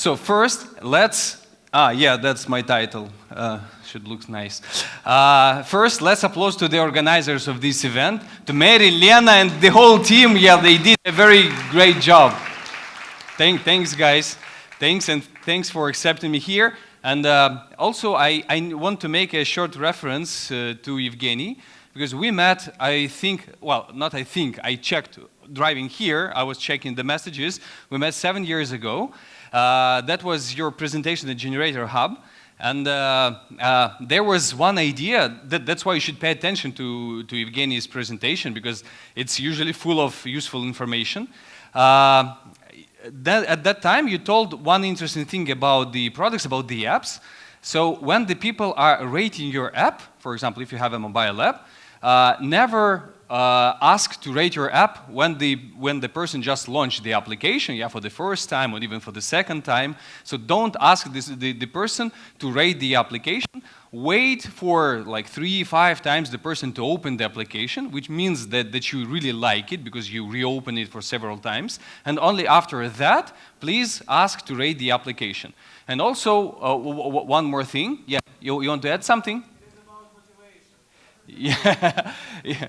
So first, yeah, that's my title. Should look nice. First, let's applaud to the organizers of this event, to Mary, Lena, and the whole team. Yeah, they did a very great job. Thanks, guys. Thanks, and thanks for accepting me here. And also, I want to make a short reference to Evgeny, because we met, I checked driving here, I was checking the messages. We met 7 years ago. That was your presentation at Generator Hub. And there was one idea, that's why you should pay attention to Evgeny's presentation, because it's usually full of useful information. At that time, you told one interesting thing about the products, about the apps. So when the people are rating your app, for example, if you have a mobile app, never ask to rate your app when the person just launched the application, yeah, for the first time or even for the second time. So don't ask the person to rate the application. Wait for like 3-5 times the person to open the application, which means that you really like it because you reopen it for several times. And only after that, please ask to rate the application. And also, one more thing. Yeah, you want to add something? Yeah, yeah.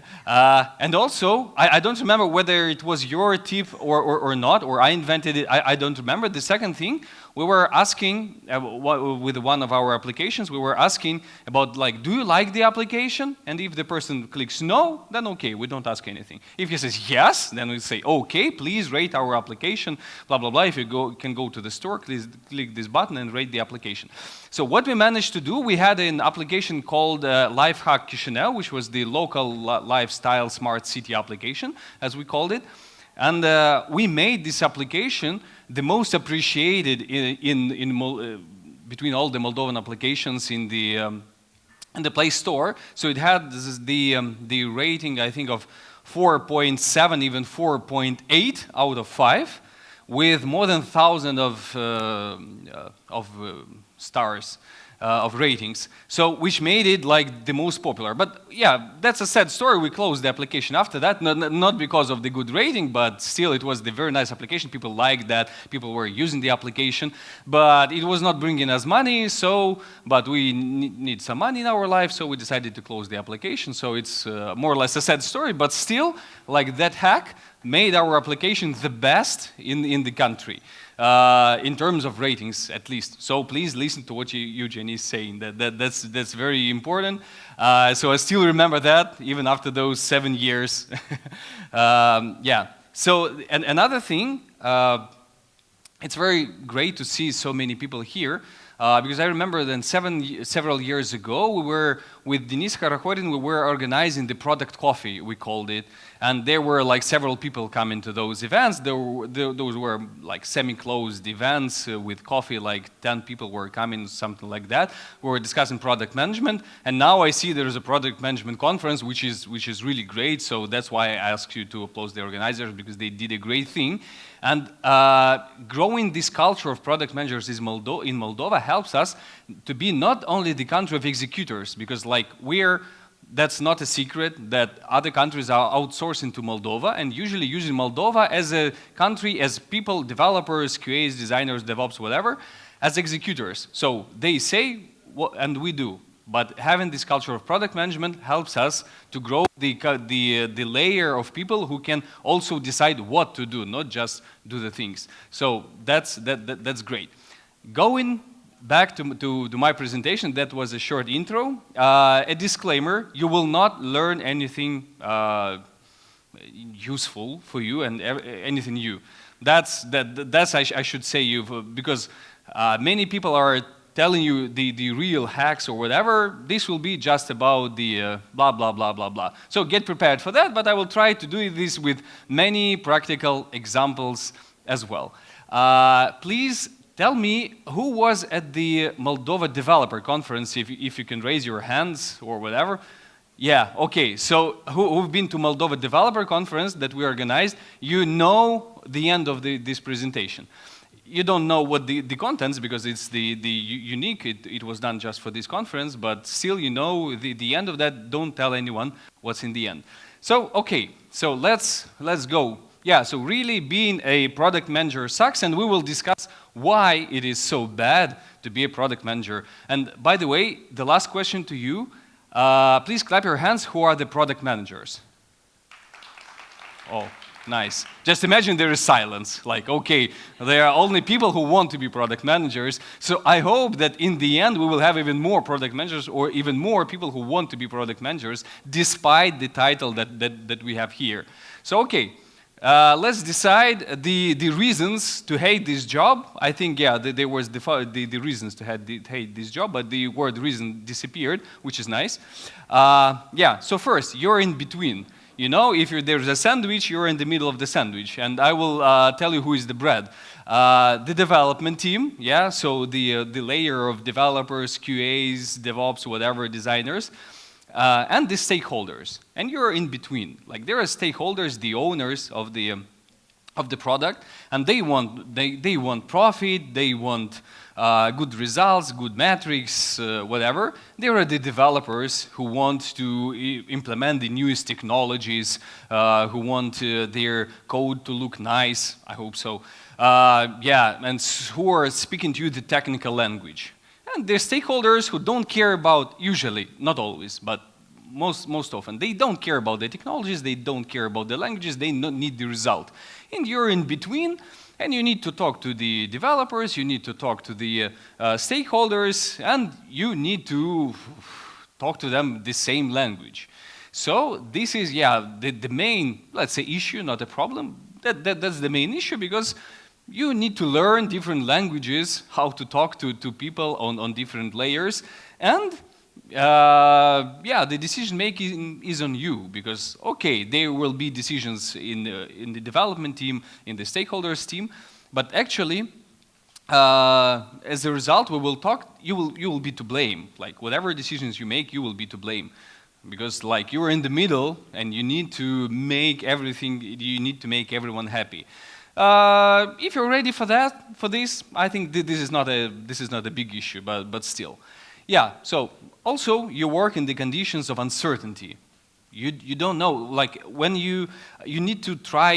And also, I don't remember whether it was your tip or not, or I invented it, I don't remember. The second thing, we were asking, with one of our applications, we were asking about, like, do you like the application? And if the person clicks no, then okay, we don't ask anything. If he says yes, then we say, okay, please rate our application, blah, blah, blah. If you can go to the store, please click this button and rate the application. So what we managed to do, we had an application called Lifehack Chisinau, which was the local lifestyle smart city application, as we called it. And we made this application the most appreciated between all the Moldovan applications in the Play Store. So it had the rating, I think, of 4.7, even 4.8 out of 5, with more than 1,000 of stars. Of ratings, so which made it like the most popular. But yeah, that's a sad story. We closed the application after that, not because of the good rating, but still it was the very nice application. People liked that. People were using the application, but it was not bringing us money. So, but we need some money in our life, so we decided to close the application. So it's more or less a sad story, but still, like that hack made our application the best in the country. In terms of ratings, at least. So please listen to what Eugene is saying. That's very important. So I still remember that, even after those 7 years. Yeah. So and another thing, it's very great to see so many people here. Because I remember then several years ago, we were, with Denis Karakorin, we were organizing the product coffee, we called it. And there were like several people coming to those events. Those were like semi-closed events with coffee, like 10 people were coming, something like that. We were discussing product management. And now I see there is a product management conference, which is really great. So that's why I asked you to applaud the organizers, because they did a great thing. And growing this culture of product managers in Moldova helps us to be not only the country of executors, because like that's not a secret that other countries are outsourcing to Moldova and usually using Moldova as a country, as people, developers, QAs, designers, DevOps, whatever, as executors. So they say, and we do. But having this culture of product management helps us to grow the layer of people who can also decide what to do, not just do the things. So that's great. Going back to my presentation, that was a short intro. A disclaimer: you will not learn anything useful for you and anything new. That's I should say because many people are telling you the real hacks or whatever. This will be just about the blah, blah, blah, blah, blah. So get prepared for that, but I will try to do this with many practical examples as well. Please tell me who was at the Moldova Developer Conference, if you can raise your hands or whatever. Yeah, okay, so who've been to Moldova Developer Conference that we organized, you know the end of this presentation. You don't know what the contents, because it's the unique, it was done just for this conference, but still you know the end of that. Don't tell anyone what's in the end. So, okay, so let's go. Yeah, so really being a product manager sucks, and we will discuss why it is so bad to be a product manager. And by the way, the last question to you, please clap your hands. Who are the product managers? Oh, nice. Just imagine there is silence. Like, okay, there are only people who want to be product managers. So I hope that in the end we will have even more product managers or even more people who want to be product managers despite the title that we have here. So, okay, let's decide the reasons to hate this job. I think, yeah, there was the reasons to hate this job, but the word reason disappeared, which is nice. Yeah, so first, you're in between. You know, if there's a sandwich, you're in the middle of the sandwich. And I will tell you who is the bread. The development team, yeah, so the layer of developers, QAs, DevOps, whatever, designers, and the stakeholders. And you're in between. Like, there are stakeholders, the owners of the product, and they want profit, they want good results, good metrics, whatever. There are the developers who want to implement the newest technologies, who want their code to look nice, I hope so. Yeah, and who are speaking to you the technical language. And there are stakeholders who don't care about, usually, not always, but most often, they don't care about the technologies, they don't care about the languages, they need the result. And you're in between, and you need to talk to the developers, you need to talk to the stakeholders, and you need to talk to them the same language. So this is, yeah, the main, let's say, issue, not a problem. That's the main issue, because you need to learn different languages, how to talk to people on different layers, and yeah, the decision making is on you, because okay, there will be decisions in the development team, in the stakeholders team, but actually, as a result, we will talk. You will be to blame. Like, whatever decisions you make, you will be to blame, because like you're in the middle and you need to make everything. You need to make everyone happy. If you're ready for this, I think this is not a big issue, but still. Yeah, so also you work in the conditions of uncertainty. You don't know, like when you need to try,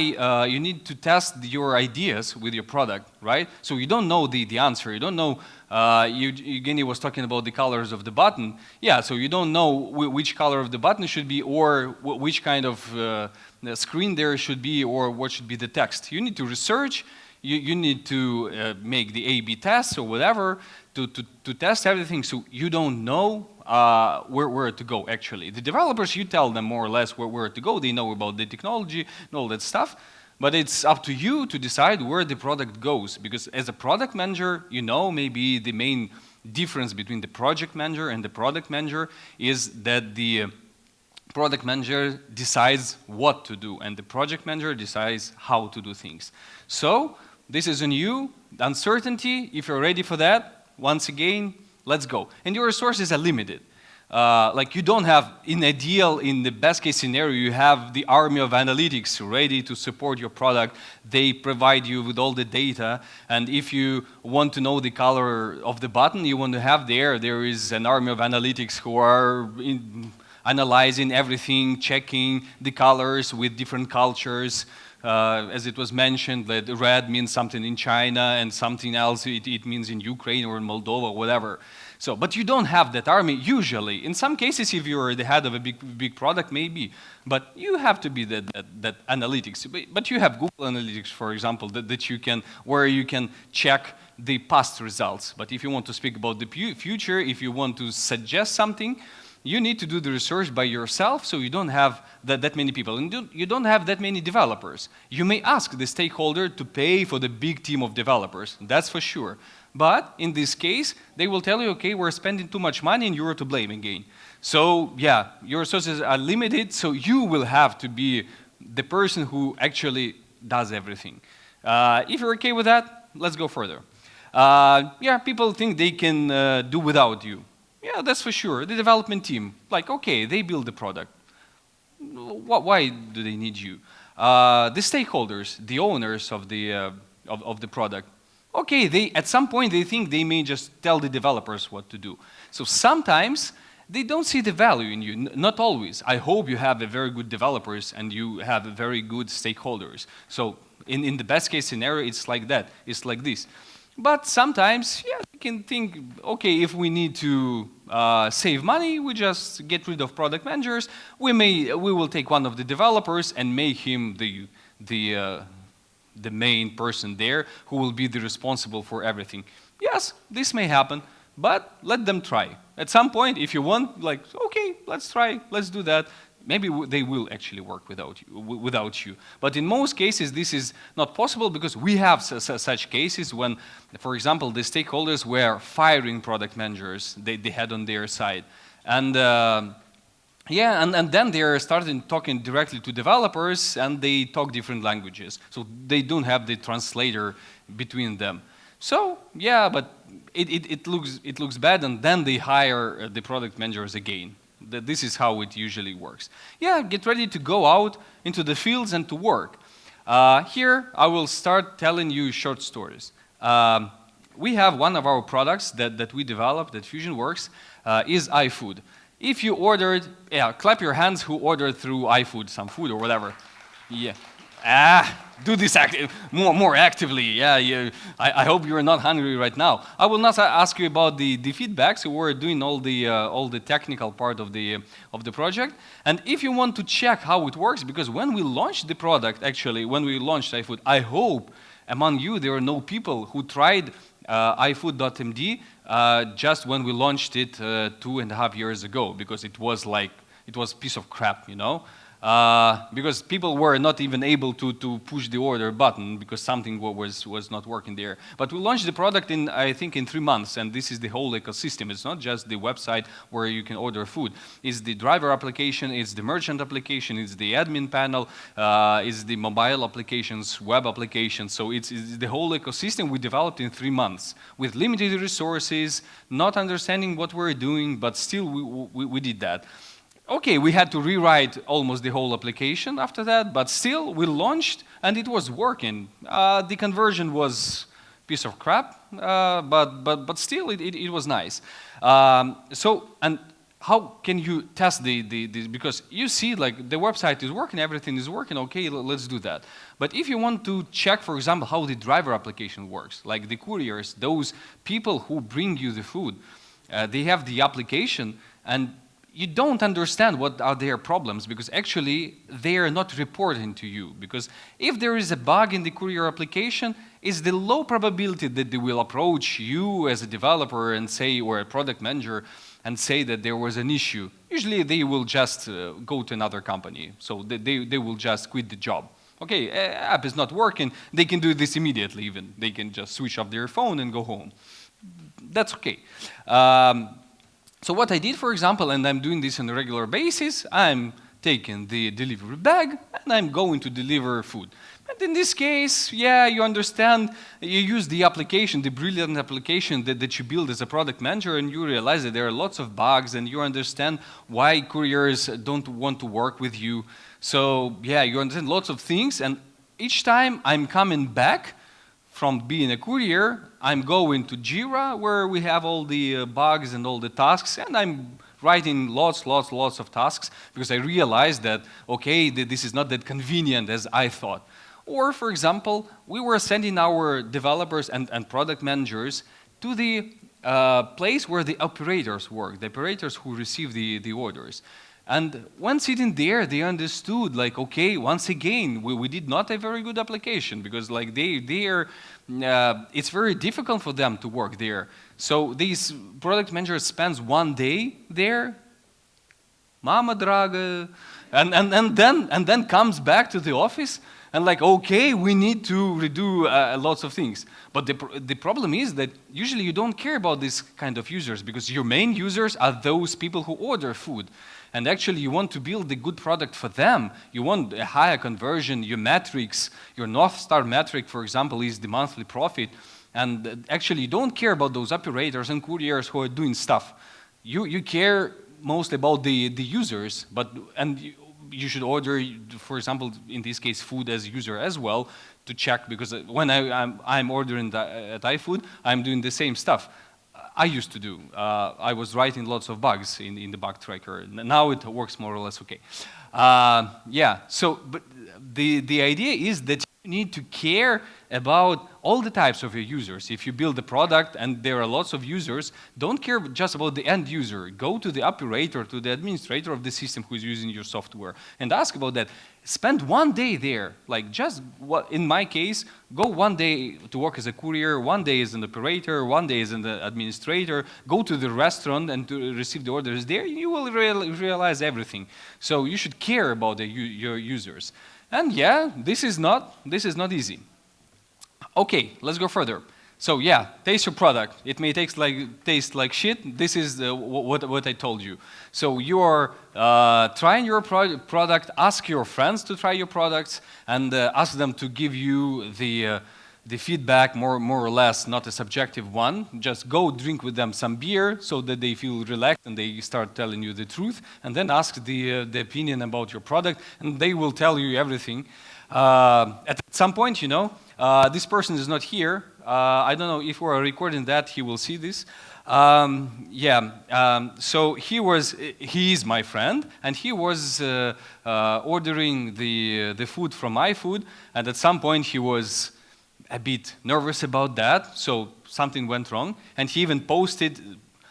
you need to test your ideas with your product, right? So you don't know the answer, you don't know, Evgeny was talking about the colors of the button. Yeah, so you don't know which color of the button should be, or which kind of screen there should be, or what should be the text. You need to research, you need to make the A/B tests or whatever, to test everything, so you don't know where to go, actually. The developers, you tell them more or less where to go. They know about the technology and all that stuff, but it's up to you to decide where the product goes, because as a product manager, you know, maybe the main difference between the project manager and the product manager is that the product manager decides what to do, and the project manager decides how to do things. So this is on you. Uncertainty, if you're ready for that, once again, let's go. And your resources are limited. Like, you don't have, in the best case scenario, you have the army of analytics ready to support your product. They provide you with all the data. And if you want to know the color of the button you want to have there is an army of analytics who are analyzing everything, checking the colors with different cultures. As it was mentioned, that red means something in China and something else it means in Ukraine or in Moldova, whatever. So, but you don't have that army usually. In some cases, if you're the head of a big product, maybe. But you have to be that analytics. But you have Google Analytics, for example, where you can check the past results. But if you want to speak about the future, if you want to suggest something, you need to do the research by yourself, so you don't have that many people. And you don't have that many developers. You may ask the stakeholder to pay for the big team of developers, that's for sure. But in this case, they will tell you, okay, we're spending too much money and you're to blame again. So yeah, your resources are limited, so you will have to be the person who actually does everything. If you're okay with that, let's go further. Yeah, people think they can do without you. Yeah, that's for sure. The development team, like, okay, they build the product. Why do they need you? The stakeholders, the owners of the product, okay, at some point they think they may just tell the developers what to do. So sometimes they don't see the value in you, not always. I hope you have a very good developers and you have very good stakeholders. So in the best case scenario, it's like that, it's like this. But sometimes, yeah, you can think, okay, if we need to save money, we just get rid of product managers. We will take one of the developers and make him the main person there who will be the responsible for everything. Yes, this may happen, but let them try. At some point, if you want, like, okay, let's try, let's do that. Maybe they will actually work without you. But in most cases, this is not possible because we have such cases when, for example, the stakeholders were firing product managers they had on their side. And yeah, and then they're starting talking directly to developers, and they talk different languages. So they don't have the translator between them. So yeah, but it looks bad, and then they hire the product managers again. This is how it usually works. Yeah, get ready to go out into the fields and to work. Here, I will start telling you short stories. We have one of our products that we developed, that FusionWorks, is iFood. If you ordered, yeah, clap your hands who ordered through iFood, some food or whatever. Yeah. Do this more actively. Yeah, I hope you're not hungry right now. I will not ask you about the feedbacks. So we're doing all the technical part of the project. And if you want to check how it works, because when we launched the product, actually, when we launched iFood, I hope among you there are no people who tried iFood.md just when we launched it 2.5 years ago, because it was a piece of crap, you know. Because people were not even able to push the order button because something was not working there. But we launched the product I think in 3 months, and this is the whole ecosystem. It's not just the website where you can order food. It's the driver application, it's the merchant application, it's the admin panel, it's the mobile applications, web applications. So it's the whole ecosystem we developed in 3 months with limited resources, not understanding what we're doing, but still we did that. Okay, we had to rewrite almost the whole application after that, but still we launched and it was working. The conversion was a piece of crap, but still it was nice. And how can you test because you see like the website is working, everything is working, okay, let's do that. But if you want to check, for example, how the driver application works, like the couriers, those people who bring you the food, they have the application and you don't understand what are their problems because actually they are not reporting to you. Because if there is a bug in the courier application, it's the low probability that they will approach you as a developer and say, or a product manager, and say that there was an issue. Usually they will just go to another company. So they will just quit the job. Okay, app is not working. They can do this immediately even. They can just switch off their phone and go home. That's okay. So what I did, for example, and I'm doing this on a regular basis, I'm taking the delivery bag and I'm going to deliver food. But in this case, yeah, you understand, you use the application, the brilliant application that you build as a product manager, and you realize that there are lots of bugs and you understand why couriers don't want to work with you. So yeah, you understand lots of things, and each time I'm coming back from being a courier, I'm going to Jira where we have all the bugs and all the tasks, and I'm writing lots of tasks because I realized that, okay, this is not that convenient as I thought. Or, for example, we were sending our developers and product managers to the place where the operators work, the operators who receive the orders. And when sitting there, they understood, like, okay, once again, we did not a very good application because, like, it's very difficult for them to work there. So these product managers spends 1 day there, mama draga, and then comes back to the office and like, okay, we need to redo lots of things. But the problem is that usually you don't care about this kind of users because your main users are those people who order food. And actually you want to build a good product for them. You want a higher conversion, your metrics, your North Star metric, for example, is the monthly profit. And actually you don't care about those operators and couriers who are doing stuff. You care mostly about the users, and you should order, for example, in this case, food as user as well to check, because when I'm ordering at iFood, I'm doing the same stuff I used to do. I was writing lots of bugs in the bug tracker. Now it works more or less okay. Yeah, so but the idea is that you need to care about all the types of your users. If you build a product and there are lots of users, don't care just about the end user. Go to the operator, to the administrator of the system who is using your software, and ask about that. Spend one day there. Like just, in my case, go one day to work as a courier, one day as an operator, one day as an administrator. Go to the restaurant and to receive the orders there. You will realize everything. So you should care about your users. And yeah, this is not easy. Okay, let's go further. So yeah, taste your product. It may taste like shit. This is what I told you. So you are trying your product. Ask your friends to try your products and ask them to give you the feedback, more or less, not a subjective one. Just go drink with them some beer so that they feel relaxed and they start telling you the truth. And then ask the opinion about your product, and they will tell you everything. At some point, you know, this person is not here. I don't know if we are recording that, he will see this. So he is my friend, and he was ordering the food from my food, and at some point he was a bit nervous about that, so something went wrong, and he even posted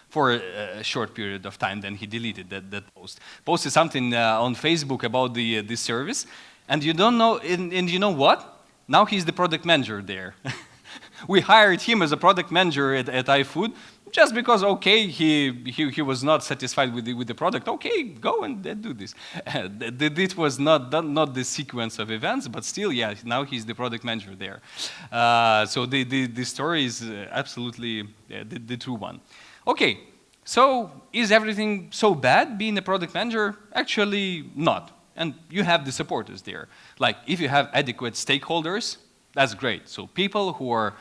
for a short period of time, then he deleted that post. Posted something on Facebook about this service, and you don't know, and you know what? Now he's the product manager there. We hired him as a product manager at iFood just because, okay, he was not satisfied with the product. Okay, go and do this. This was not the sequence of events, but still, yeah, now he's the product manager there. So the story is absolutely the true one. Okay, so is everything so bad being a product manager? Actually, not. And you have the supporters there. Like, if you have adequate stakeholders, that's great. So people who are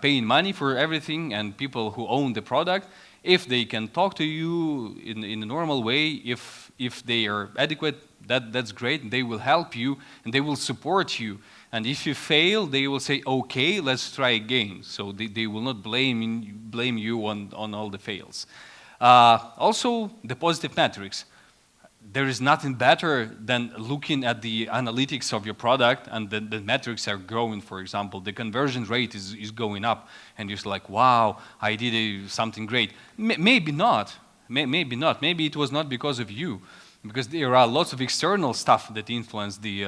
paying money for everything and people who own the product, if they can talk to you in a normal way, if they are adequate, that's great. They will help you and they will support you. And if you fail, they will say, okay, let's try again. So they will not blame you on all the fails. Also, the positive metrics. There is nothing better than looking at the analytics of your product and the metrics are growing, for example. The conversion rate is going up and you're like, wow, I did something great. Maybe not. Maybe not. Maybe it was not because of you. Because there are lots of external stuff that influence the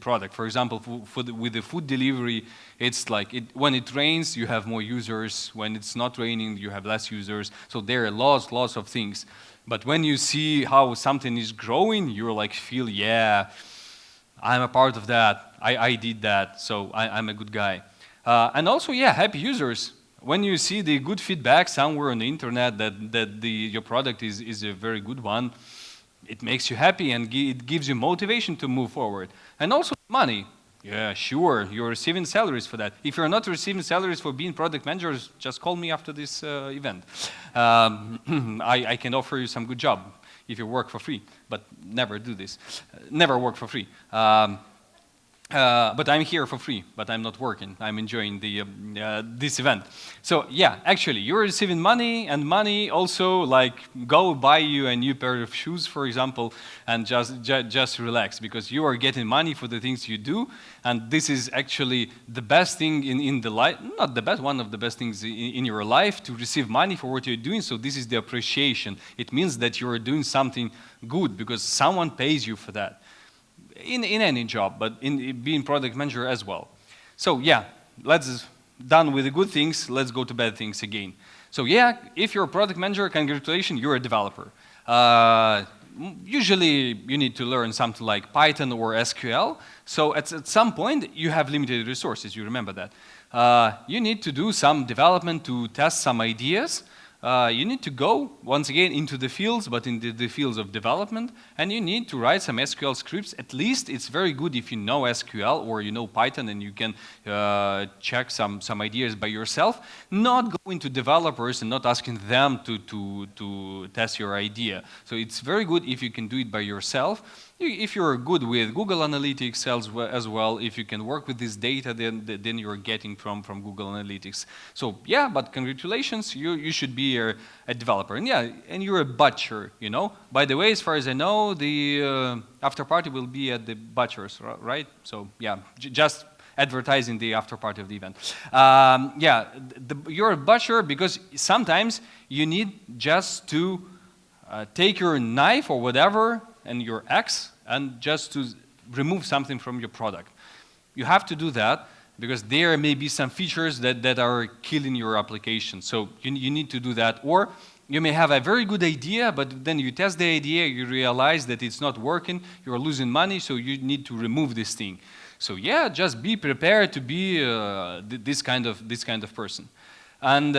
product. For example, with the food delivery, it's like when it rains, you have more users. When it's not raining, you have less users. So there are lots of things. But when you see how something is growing, you're like, feel, yeah, I'm a part of that. I did that, so I'm a good guy. And also, yeah, happy users. When you see the good feedback somewhere on the internet that your product is a very good one, it makes you happy and it gives you motivation to move forward. And also money. Yeah, sure, you're receiving salaries for that. If you're not receiving salaries for being product managers, just call me after this event. I can offer you some good job if you work for free, but never do this. Never work for free. But I'm here for free, but I'm not working. I'm enjoying this event. So yeah, actually, you're receiving money, and money also like go buy you a new pair of shoes, for example, and just relax because you are getting money for the things you do, and this is actually the best thing in the life, not the best, one of the best things in your life to receive money for what you're doing. So this is the appreciation. It means that you're doing something good because someone pays you for that. In any job, but in being product manager as well. So yeah, let's done with the good things, let's go to bad things again. So yeah, if you're a product manager, congratulations, you're a developer. Usually you need to learn something like Python or SQL. So at some point you have limited resources, you remember that. You need to do some development to test some ideas. You need to go, once again, into the fields, but in the fields of development, and you need to write some SQL scripts. At least it's very good if you know SQL or you know Python and you can check some ideas by yourself, not going to developers and not asking them to test your idea. So it's very good if you can do it by yourself. If you're good with Google Analytics as well, if you can work with this data, then you're getting from Google Analytics. So yeah, but congratulations, you should be a developer. And yeah, and you're a butcher, you know. By the way, as far as I know, the after party will be at the butcher's, right? So yeah, just advertising the after party of the event. Yeah, you're a butcher because sometimes you need just to take your knife or whatever and your axe and just to remove something from your product. You have to do that because there may be some features that are killing your application. So you need to do that. Or you may have a very good idea, but then you test the idea, you realize that it's not working, you're losing money, so you need to remove this thing. So yeah, just be prepared to be this kind of person. And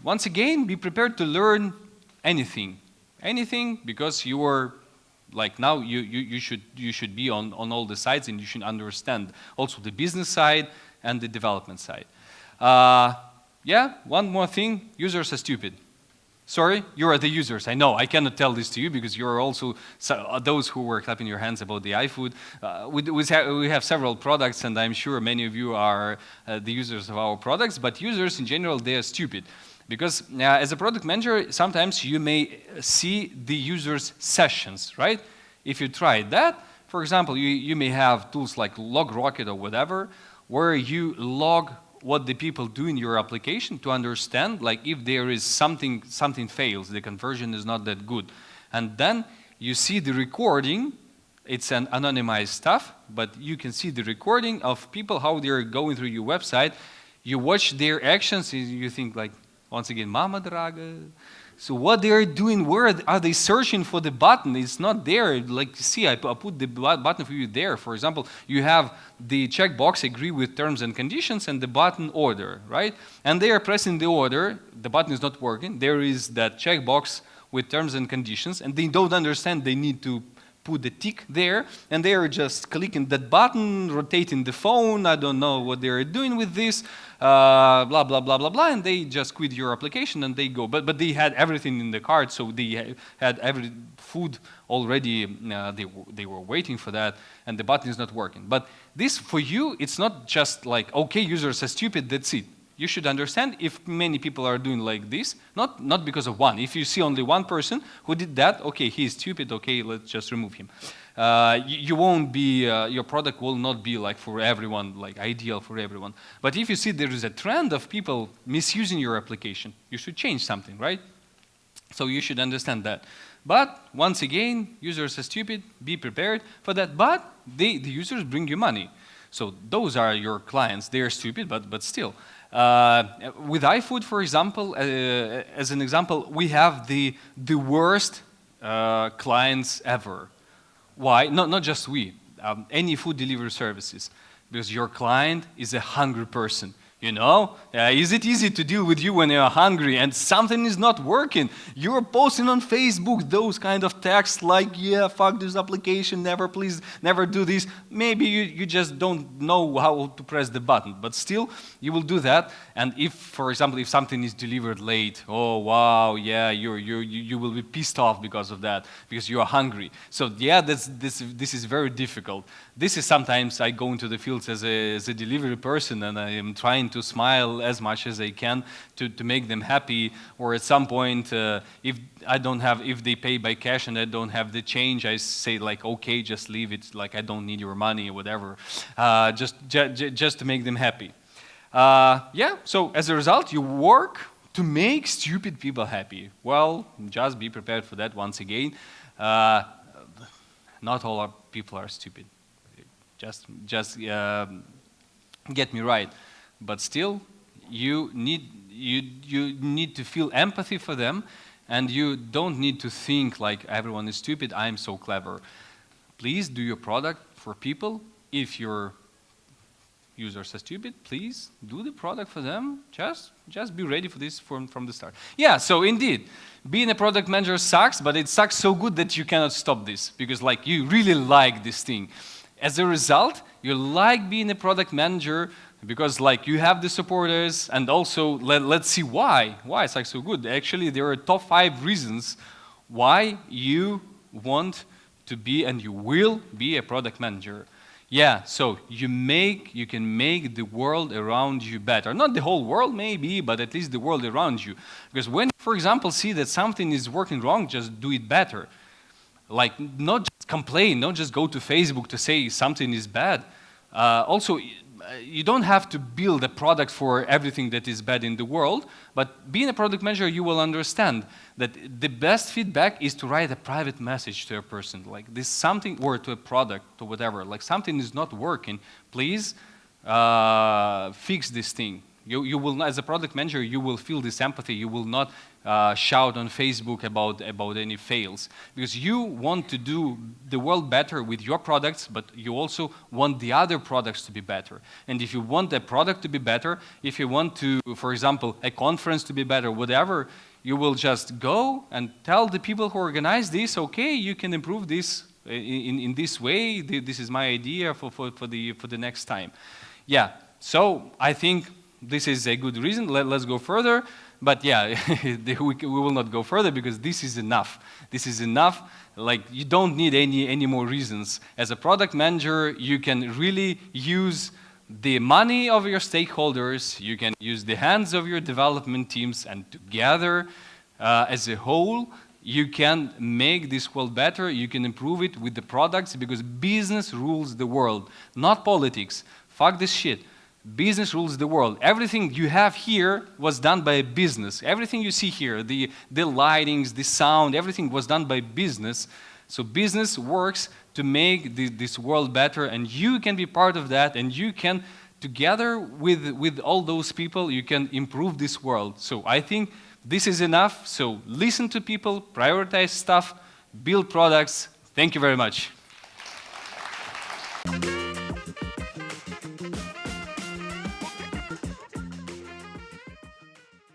once again, be prepared to learn anything, because you are like now you should be on all the sides, and you should understand also the business side and the development side. Yeah, one more thing: users are stupid. Sorry, you are the users. I know, I cannot tell this to you because you are also those who were clapping your hands about the iFood. We have several products, and I'm sure many of you are the users of our products, but users in general, they are stupid. Because as a product manager, sometimes you may see the user's sessions, right? If you try that, for example, you may have tools like LogRocket or whatever, where you log what the people do in your application to understand, like if there is something fails, the conversion is not that good. And then you see the recording. It's an anonymized stuff, but you can see the recording of people, how they're going through your website. You watch their actions, and you think like, once again, Mama Draga. So what they're doing, where are they searching for the button? It's not there. Like, see, I put the button for you there. For example, you have the checkbox, agree with terms and conditions, and the button order, right? And they are pressing the order. The button is not working. There is that checkbox with terms and conditions, and they don't understand they need to put the tick there, and they are just clicking that button, rotating the phone. I don't know what they're doing with this, blah, blah, blah, blah, blah, and they just quit your application and they go. But they had everything in the cart, so they had every food already, they were waiting for that, and the button is not working. But this, for you, it's not just like, okay, users are stupid, that's it. You should understand if many people are doing like this, not because of one. If you see only one person who did that, okay, he is stupid, okay, let's just remove him. You won't be, your product will not be like for everyone, like ideal for everyone. But if you see there is a trend of people misusing your application, you should change something, right? So you should understand that. But once again, users are stupid, be prepared for that. But the users bring you money. So those are your clients. They are stupid, but still. With iFood, for example, as an example, we have the worst clients ever. Why? Not just we, any food delivery services, because your client is a hungry person. You know, is it easy to deal with you when you're hungry and something is not working? You're posting on Facebook those kind of texts like, yeah, fuck this application, please, never do this. Maybe you just don't know how to press the button, but still, you will do that. And if, for example, if something is delivered late, oh, wow, yeah, you will be pissed off because of that, because you are hungry. So, yeah, this is very difficult. This is sometimes I go into the fields as a delivery person, and I am trying to smile as much as I can to make them happy. Or at some point, if they pay by cash and I don't have the change, I say like, okay, just leave it. Like I don't need your money or whatever. Just to make them happy. Yeah. So as a result, you work to make stupid people happy. Well, just be prepared for that. Once again, not all our people are stupid. Just get me right. But still, you need to feel empathy for them, and you don't need to think like everyone is stupid, I'm so clever. Please do your product for people. If your users are stupid, please do the product for them. Just be ready for this from the start. Yeah, so indeed, being a product manager sucks, but it sucks so good that you cannot stop this, because like you really like this thing. As a result, you like being a product manager because like you have the supporters, and also let's see why it's like so good. Actually, there are top 5 reasons why you want to be and you will be a product manager. Yeah, so you can make the world around you better. Not the whole world maybe, but at least the world around you. Because when, for example, see that something is working wrong, just do it better. Like, not just complain, not just go to Facebook to say something is bad. Also, you don't have to build a product for everything that is bad in the world, but being a product manager, you will understand that the best feedback is to write a private message to a person, like this something, or to a product, or whatever, like something is not working, please fix this thing. You will not, as a product manager, you will feel this empathy. You will not shout on Facebook about any fails, because you want to do the world better with your products, but you also want the other products to be better. And if you want a product to be better, if you want to, for example, a conference to be better, whatever, you will just go and tell the people who organize this, okay, you can improve this in this way. This is my idea for the next time. Yeah. So I think this is a good reason. Let's go further. But yeah, we will not go further because this is enough. This is enough. Like, you don't need any more reasons. As a product manager, you can really use the money of your stakeholders, you can use the hands of your development teams, and together, as a whole, you can make this world better, you can improve it with the products, because business rules the world, not politics. Fuck this shit. Business rules the world. Everything you have here was done by business. Everything you see here, the lightings, the sound, everything was done by business. So business works to make this world better, and you can be part of that, and you can, together with all those people, you can improve this world. So I think this is enough. So listen to people, prioritize stuff, build products. Thank you very much.